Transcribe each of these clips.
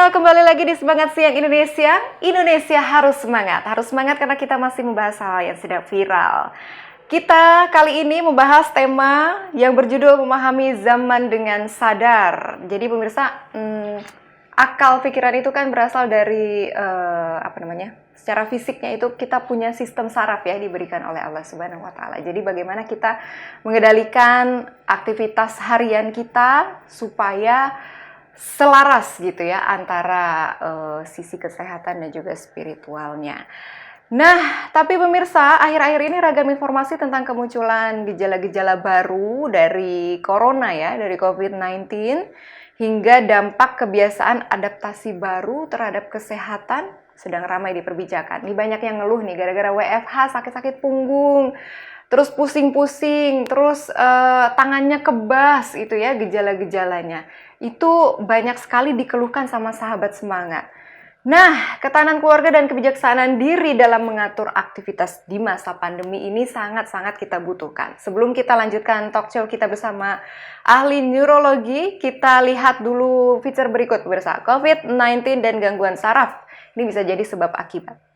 Halo, kembali lagi di Semangat Siang Indonesia. Indonesia harus semangat. Harus semangat karena kita masih membahas hal yang sedang viral. Kita kali ini membahas tema yang berjudul memahami zaman dengan sadar. Jadi pemirsa, akal pikiran itu kan berasal dari secara fisiknya itu kita punya sistem saraf ya diberikan oleh Allah Subhanahu wa taala. Jadi bagaimana kita mengendalikan aktivitas harian kita supaya selaras gitu ya antara sisi kesehatan dan juga spiritualnya. Nah, tapi pemirsa, akhir-akhir ini ragam informasi tentang kemunculan gejala-gejala baru dari corona ya, dari COVID-19 hingga dampak kebiasaan adaptasi baru terhadap kesehatan sedang ramai diperbincangkan. Ini banyak yang ngeluh nih gara-gara WFH sakit-sakit punggung, terus pusing-pusing, terus tangannya kebas itu ya gejala-gejalanya. Itu banyak sekali dikeluhkan sama sahabat semangat. Nah, ketahanan keluarga dan kebijaksanaan diri dalam mengatur aktivitas di masa pandemi ini sangat-sangat kita butuhkan. Sebelum kita lanjutkan talk show kita bersama ahli neurologi, kita lihat dulu feature berikut pemirsa. COVID-19 dan gangguan saraf. Ini bisa jadi sebab akibat.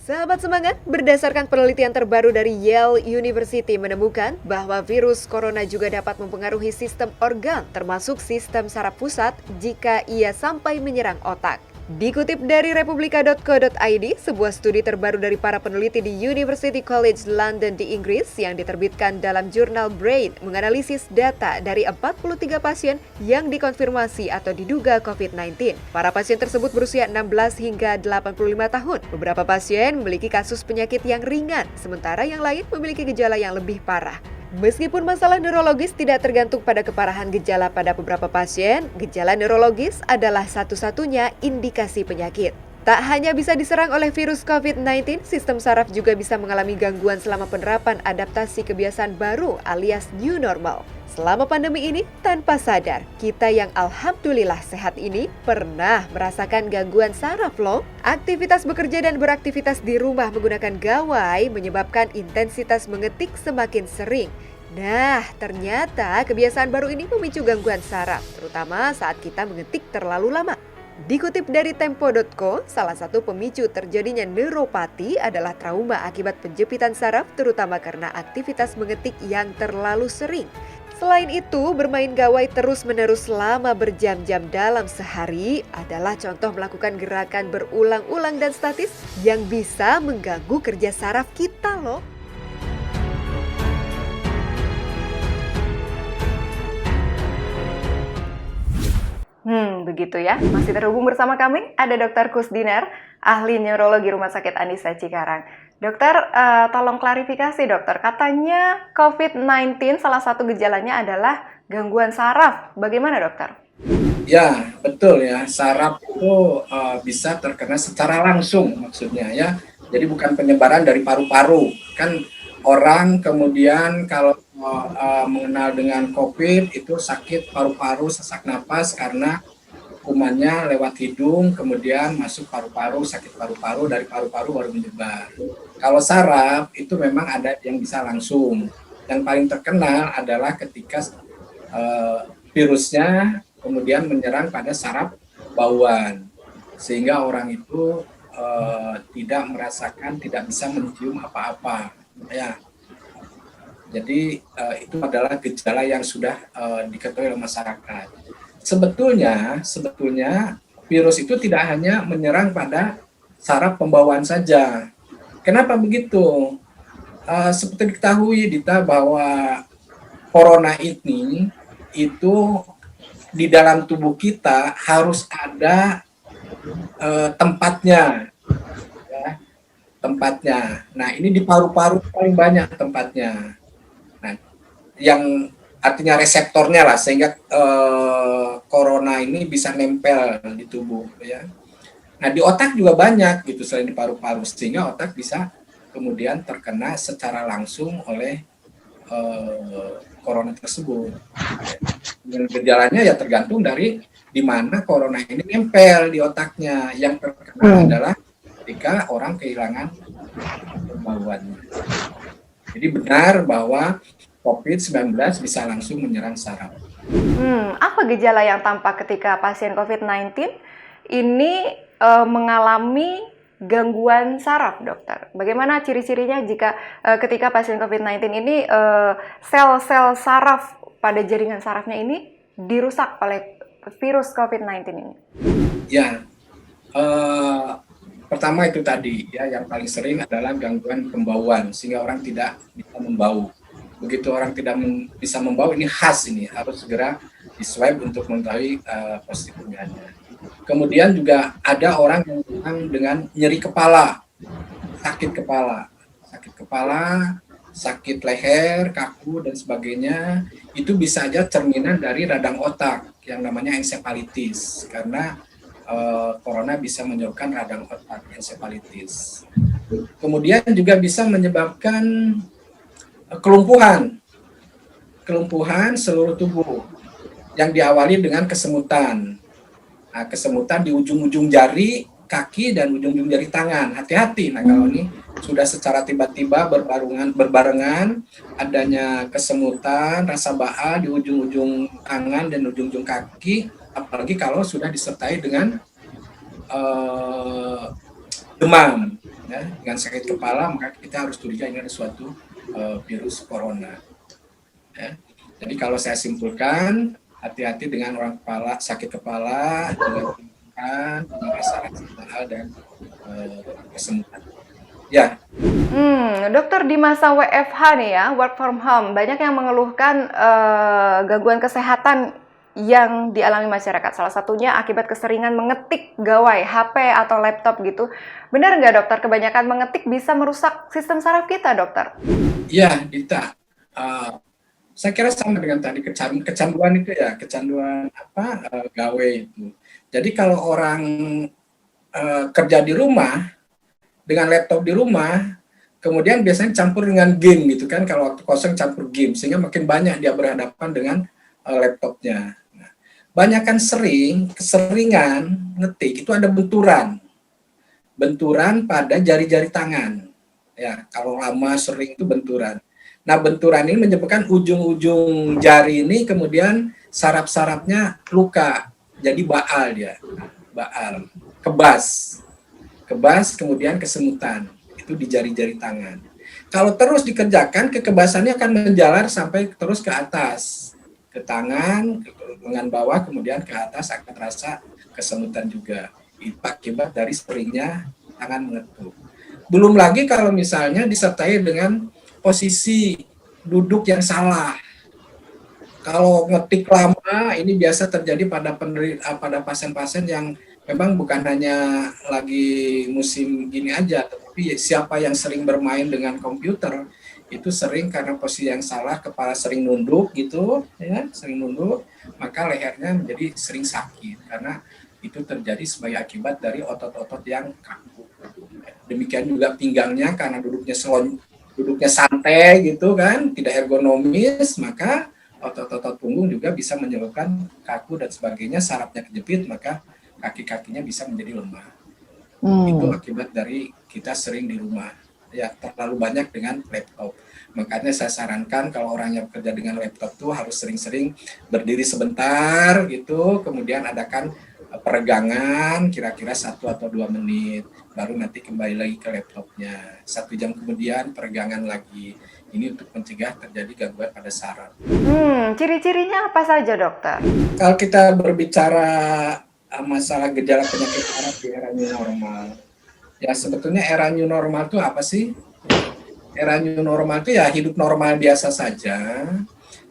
Sahabat semangat, berdasarkan penelitian terbaru dari Yale University menemukan bahwa virus corona juga dapat mempengaruhi sistem organ, termasuk sistem saraf pusat jika ia sampai menyerang otak. Dikutip dari republika.co.id, sebuah studi terbaru dari para peneliti di University College London di Inggris yang diterbitkan dalam jurnal Brain menganalisis data dari 43 pasien yang dikonfirmasi atau diduga COVID-19. Para pasien tersebut berusia 16 hingga 85 tahun. Beberapa pasien memiliki kasus penyakit yang ringan, sementara yang lain memiliki gejala yang lebih parah. Meskipun masalah neurologis tidak tergantung pada keparahan gejala pada beberapa pasien, gejala neurologis adalah satu-satunya indikasi penyakit. Tak hanya bisa diserang oleh virus COVID-19, sistem saraf juga bisa mengalami gangguan selama penerapan adaptasi kebiasaan baru alias new normal. Selama pandemi ini, tanpa sadar, kita yang alhamdulillah sehat ini pernah merasakan gangguan saraf loh. Aktivitas bekerja dan beraktivitas di rumah menggunakan gawai menyebabkan intensitas mengetik semakin sering. Nah, ternyata kebiasaan baru ini memicu gangguan saraf, terutama saat kita mengetik terlalu lama. Dikutip dari Tempo.co, salah satu pemicu terjadinya neuropati adalah trauma akibat penjepitan saraf, terutama karena aktivitas mengetik yang terlalu sering. Selain itu, bermain gawai terus-menerus selama berjam-jam dalam sehari adalah contoh melakukan gerakan berulang-ulang dan statis yang bisa mengganggu kerja saraf kita loh. Begitu ya. Masih terhubung bersama kami, ada Dr. Kusdinar, ahli neurologi Rumah Sakit Anissa Cikarang. Dokter, tolong klarifikasi dokter, katanya COVID-19 salah satu gejalanya adalah gangguan saraf. Bagaimana dokter? Ya, betul ya. Saraf itu bisa terkena secara langsung maksudnya ya. Jadi bukan penyebaran dari paru-paru. Kan orang kemudian kalau mengenal dengan COVID itu sakit paru-paru, sesak napas karena kumannya lewat hidung, kemudian masuk paru-paru, sakit paru-paru, dari paru-paru baru menyebar. Kalau saraf itu memang ada yang bisa langsung. Yang paling terkenal adalah ketika virusnya kemudian menyerang pada saraf bauan, sehingga orang itu tidak merasakan, tidak bisa mencium apa-apa. Ya, jadi itu adalah gejala yang sudah diketahui oleh masyarakat. Sebetulnya virus itu tidak hanya menyerang pada saraf pembawaan saja. Kenapa begitu? Seperti diketahui Dita bahwa corona ini itu di dalam tubuh kita harus ada tempatnya, ya, tempatnya. Nah, ini di paru-paru paling banyak tempatnya. Nah, yang artinya reseptornya lah, sehingga corona ini bisa nempel di tubuh ya. Nah, di otak juga banyak gitu selain di paru-paru, sehingga otak bisa kemudian terkena secara langsung oleh corona tersebut. Dan gejalanya ya tergantung dari di mana corona ini nempel di otaknya. Yang terkena adalah ketika orang kehilangan kemauannya. Jadi benar bahwa COVID-19 bisa langsung menyerang saraf. Apa gejala yang tampak ketika pasien COVID-19 ini mengalami gangguan saraf, dokter? Bagaimana ciri-cirinya jika ketika pasien COVID-19 ini sel-sel saraf pada jaringan sarafnya ini dirusak oleh virus COVID-19 ini? Ya, pertama itu tadi ya, yang paling sering adalah gangguan pembauan sehingga orang tidak bisa membau. Begitu orang tidak bisa membau, ini khas, ini harus segera di swab untuk mengetahui positif enggaknya. Kemudian juga ada orang yang datang dengan nyeri kepala, sakit kepala, sakit leher, kaku dan sebagainya. Itu bisa aja cerminan dari radang otak yang namanya encephalitis, karena corona bisa menyebabkan radang otak, encephalitis. Kemudian juga bisa menyebabkan kelumpuhan seluruh tubuh yang diawali dengan kesemutan. Nah, kesemutan di ujung-ujung jari kaki dan ujung-ujung jari tangan. Hati-hati. Nah, kalau ini sudah secara tiba-tiba berbarengan adanya kesemutan, rasa baal di ujung-ujung tangan dan ujung-ujung kaki, apalagi kalau sudah disertai dengan demam, ya, dengan sakit kepala, maka kita harus curiga ini ada suatu virus corona. Ya. Jadi kalau saya simpulkan, hati-hati dengan orang sakit kepala, dengan rasa baal dan kesemutan. Ya. Dokter, di masa WFH nih ya, work from home, banyak yang mengeluhkan gangguan kesehatan yang dialami masyarakat. Salah satunya akibat keseringan mengetik gawai, HP atau laptop gitu. Benar nggak dokter, kebanyakan mengetik bisa merusak sistem saraf kita, dokter? Iya, Dita. Saya kira sama dengan tadi kecanduan itu ya, kecanduan gawe itu. Jadi kalau orang kerja di rumah dengan laptop di rumah, kemudian biasanya campur dengan game gitu kan, kalau waktu kosong campur game, sehingga makin banyak dia berhadapan dengan laptopnya. Nah, banyakan keseringan ngetik itu ada benturan pada jari-jari tangan. Ya, kalau lama sering itu benturan. Nah, benturan ini menyebabkan ujung-ujung jari ini kemudian saraf-sarafnya luka, jadi baal dia, baal, kebas, kemudian kesemutan, itu di jari-jari tangan. Kalau terus dikerjakan, kekebasannya akan menjalar sampai terus ke atas, ke tangan, ke lengan bawah, kemudian ke atas akan terasa kesemutan juga, akibat dari seringnya tangan mengetuk. Belum lagi kalau misalnya disertai dengan posisi duduk yang salah. Kalau ngetik lama, ini biasa terjadi pada pasien-pasien yang memang bukan hanya lagi musim gini aja, tapi siapa yang sering bermain dengan komputer itu sering karena posisi yang salah, kepala sering nunduk gitu, ya, sering nunduk, maka lehernya menjadi sering sakit karena itu terjadi sebagai akibat dari otot-otot yang kaku. Demikian juga pinggangnya karena duduknya santai gitu kan, tidak ergonomis, maka otot-otot punggung juga bisa menyebabkan kaku dan sebagainya, sarafnya kejepit, maka kaki-kakinya bisa menjadi lemah. Itu akibat dari kita sering di rumah, ya, terlalu banyak dengan laptop. Makanya saya sarankan kalau orang yang bekerja dengan laptop tuh harus sering-sering berdiri sebentar gitu, kemudian adakan peregangan kira-kira 1 atau 2 menit, baru nanti kembali lagi ke laptopnya. 1 jam kemudian peregangan lagi. Ini untuk mencegah terjadi gangguan pada saraf. Ciri-cirinya apa saja, dokter? Kalau kita berbicara masalah gejala penyakit saraf di era new normal, ya sebetulnya era new normal itu apa sih? Era new normal itu ya hidup normal biasa saja,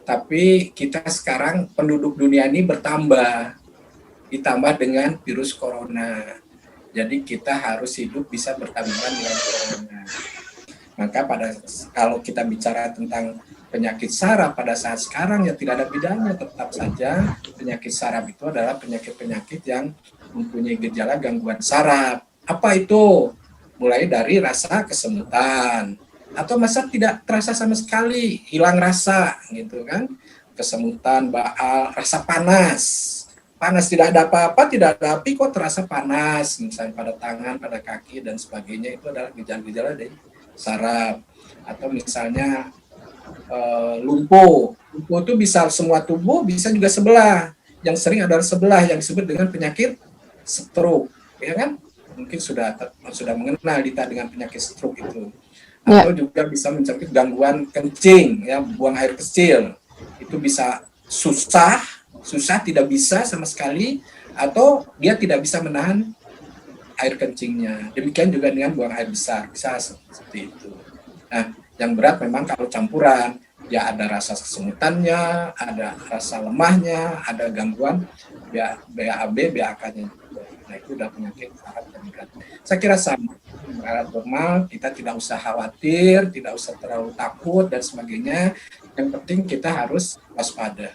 tapi kita sekarang penduduk dunia ini ditambah dengan virus corona. Jadi kita harus hidup bisa bertabrakan dengan corona. Maka kalau kita bicara tentang penyakit saraf pada saat sekarang ya tidak ada bedanya, tetap saja penyakit saraf itu adalah penyakit-penyakit yang mempunyai gejala gangguan saraf. Apa itu? Mulai dari rasa kesemutan atau masa tidak terasa sama sekali, hilang rasa gitu kan, kesemutan, baal, rasa panas tidak ada apa-apa, tidak ada api kok terasa panas, misalnya pada tangan, pada kaki dan sebagainya, itu adalah gejala-gejala dari saraf. Atau misalnya lumpuh. Lumpuh itu bisa semua tubuh, bisa juga sebelah. Yang sering adalah sebelah yang disebut dengan penyakit stroke, ya kan? Mungkin sudah mengenal Dita dengan penyakit stroke itu. Atau juga bisa mencapai gangguan kencing, ya, buang air kecil. Itu bisa susah tidak bisa sama sekali, atau dia tidak bisa menahan air kencingnya. Demikian juga dengan buang air besar, bisa seperti itu. Nah, yang berat memang kalau campuran, ya ada rasa kesemutannya, ada rasa lemahnya, ada gangguan BAB, BAK-nya. Nah, itu udah penyakit saraf yang berat. Saya kira sama. Berat normal, kita tidak usah khawatir, tidak usah terlalu takut dan sebagainya. Yang penting kita harus waspada.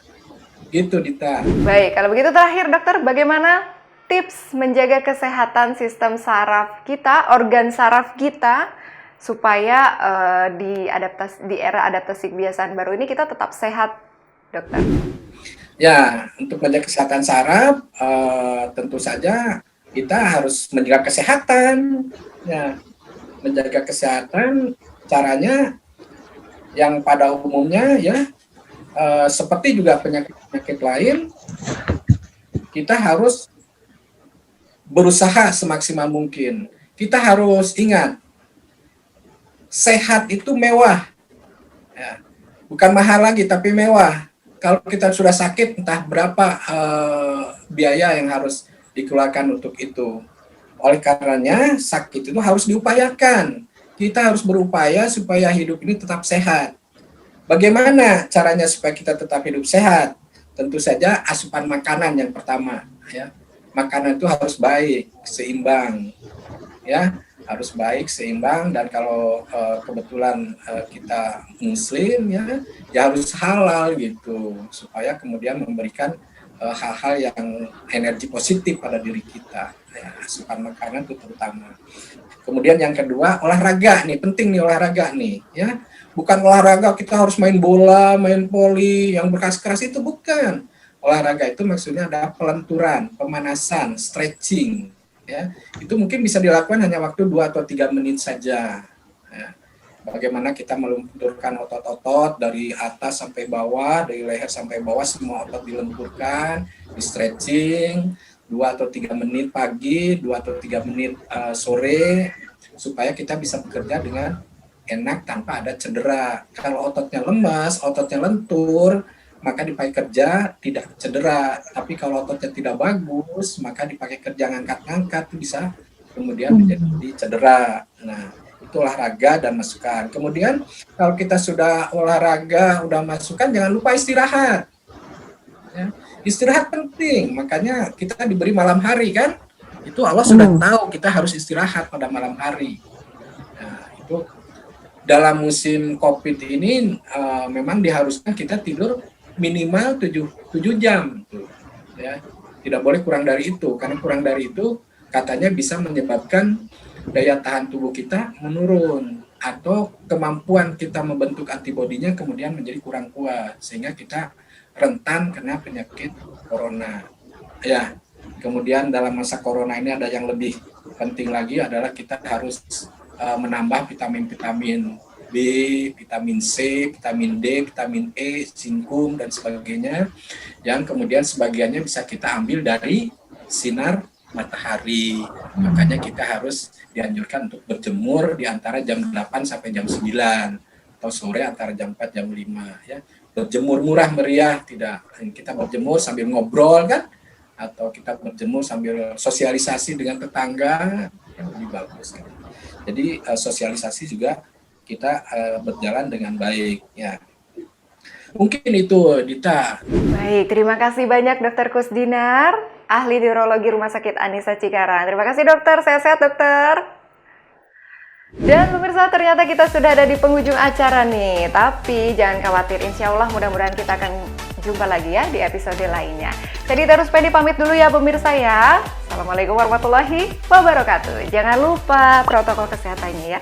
Gitu, Dita. Baik, kalau begitu terakhir dokter, bagaimana tips menjaga kesehatan sistem saraf kita, organ saraf kita, supaya di era adaptasi kebiasaan baru ini kita tetap sehat, dokter? Ya, untuk menjaga kesehatan saraf, tentu saja kita harus menjaga kesehatan. Ya, menjaga kesehatan caranya yang pada umumnya ya seperti juga penyakit lain, kita harus berusaha semaksimal mungkin. Kita harus ingat, sehat itu mewah, ya. Bukan mahal lagi tapi mewah. Kalau kita sudah sakit, entah berapa biaya yang harus dikeluarkan untuk itu. Oleh karenanya, sakit itu harus diupayakan. Kita harus berupaya supaya hidup ini tetap sehat. Bagaimana caranya supaya kita tetap hidup sehat? Tentu saja asupan makanan yang pertama, ya. Makanan itu harus baik, seimbang, ya, harus baik, seimbang, dan kalau kebetulan kita Muslim, ya harus halal gitu, supaya kemudian memberikan hal-hal yang energi positif pada diri kita. Ya, asupan makanan itu terutama. Kemudian yang kedua, olahraga nih, penting nih olahraga nih, ya. Bukan olahraga kita harus main bola, main voli, yang berkeras-keras itu bukan. Olahraga itu maksudnya ada pelenturan, pemanasan, stretching. Ya, itu mungkin bisa dilakukan hanya waktu 2 atau 3 menit saja. Ya. Bagaimana kita melenturkan otot-otot dari atas sampai bawah, dari leher sampai bawah, semua otot dilenturkan, di stretching, 2 atau 3 menit pagi, 2 atau 3 menit sore, supaya kita bisa bekerja dengan enak tanpa ada cedera. Kalau ototnya lemas, ototnya lentur, maka dipakai kerja tidak cedera. Tapi kalau ototnya tidak bagus, maka dipakai kerja ngangkat-ngangkat itu bisa kemudian menjadi cedera. Nah, itu olahraga dan masukan. Kemudian kalau kita sudah olahraga, udah masukan, jangan lupa istirahat. Ya, istirahat penting, makanya kita diberi malam hari kan. Itu Allah sudah tahu kita harus istirahat pada malam hari. Nah, itu dalam musim COVID ini memang diharuskan kita tidur minimal 7 jam, ya. Tidak boleh kurang dari itu, karena kurang dari itu katanya bisa menyebabkan daya tahan tubuh kita menurun atau kemampuan kita membentuk antibodinya kemudian menjadi kurang kuat sehingga kita rentan kena penyakit corona. Ya, kemudian dalam masa corona ini ada yang lebih penting lagi adalah kita harus menambah vitamin-vitamin B, vitamin C, vitamin D, vitamin E, zinkum dan sebagainya yang kemudian sebagiannya bisa kita ambil dari sinar matahari. Makanya kita harus dianjurkan untuk berjemur di antara jam 8 sampai jam 9 atau sore antara jam 4 jam 5 ya. Berjemur murah meriah, tidak kita berjemur sambil ngobrol kan, atau kita berjemur sambil sosialisasi dengan tetangga yang lebih bagus kan. Jadi sosialisasi juga kita berjalan dengan baik ya. Mungkin itu Dita. Baik, terima kasih banyak Dr. Kusdinar, ahli neurologi Rumah Sakit Anisa Cikarang. Terima kasih dokter, sehat-sehat dokter. Dan pemirsa, ternyata kita sudah ada di penghujung acara nih. Tapi jangan khawatir, insya Allah mudah-mudahan kita akan jumpa lagi ya di episode lainnya. Jadi terus pede pamit dulu ya pemirsa ya. Assalamualaikum warahmatullahi wabarakatuh. Jangan lupa protokol kesehatannya ya.